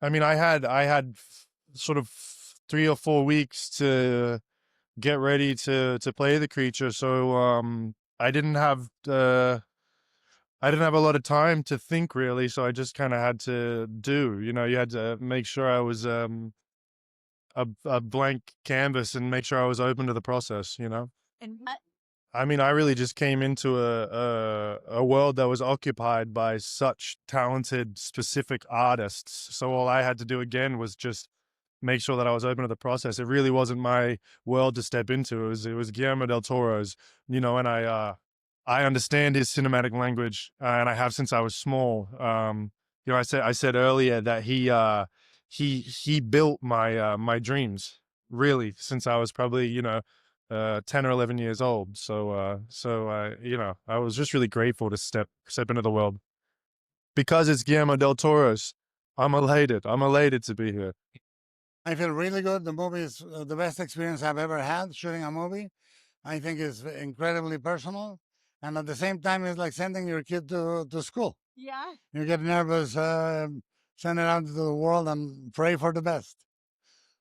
I mean, I had sort of 3 or 4 weeks to get ready to play the creature, so I didn't have I didn't have a lot of time to think really, so I just kind of had to do. You had to make sure I was a blank canvas and make sure I was open to the process. And what? I mean, I really just came into a world that was occupied by such talented, specific artists. So all I had to do again was just make sure that I was open to the process. It really wasn't my world to step into. It was Guillermo del Toro's, and I understand his cinematic language, and I have since I was small. I said earlier that he built my dreams really since I was probably 10 or 11 years old. So I was just really grateful to step into the world because it's Guillermo del Toro's. I'm elated. I'm elated to be here. I feel really good. The movie is the best experience I've ever had shooting a movie. I think it's incredibly personal. And at the same time, it's like sending your kid to school. Yeah. You get nervous, send it out into the world and pray for the best.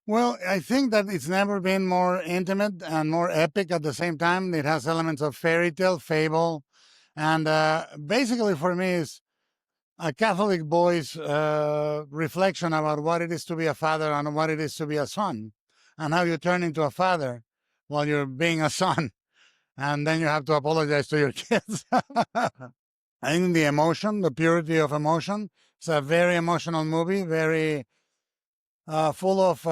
Well, I think that it's never been more intimate and more epic at the same time. It has elements of fairy tale, fable, and basically for me is a Catholic boy's reflection about what it is to be a father and what it is to be a son, and how you turn into a father while you're being a son, and then you have to apologize to your kids. I think the emotion, the purity of emotion, it's a very emotional movie, very full of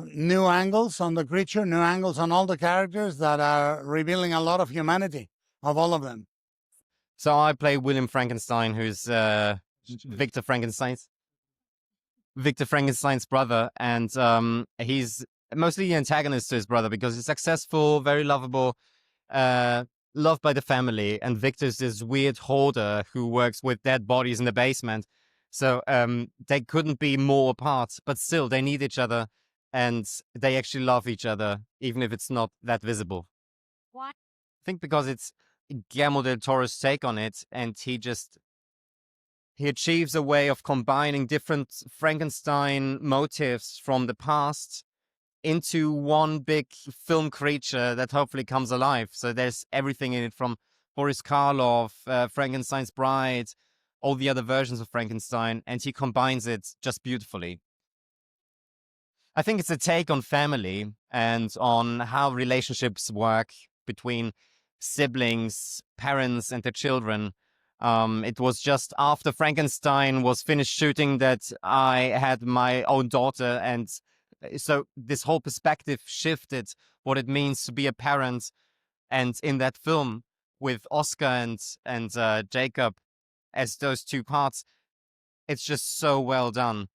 new angles on the creature, new angles on all the characters that are revealing a lot of humanity of all of them. So I play William Frankenstein, who's Victor Frankenstein's brother, and he's mostly the antagonist to his brother because he's successful, very lovable, loved by the family, and Victor's this weird hoarder who works with dead bodies in the basement. So they couldn't be more apart, but still they need each other, and they actually love each other, even if it's not that visible. Why? I think because it's Guillermo del Toro's take on it, and he achieves a way of combining different Frankenstein motifs from the past into one big film creature that hopefully comes alive. So there's everything in it from Boris Karloff, Frankenstein's Bride, all the other versions of Frankenstein, and he combines it just beautifully. I think it's a take on family and on how relationships work between siblings, parents, and their children. It was just after Frankenstein was finished shooting that I had my own daughter, and so this whole perspective shifted what it means to be a parent. And in that film, with Oscar and Jacob as those two parts, it's just so well done.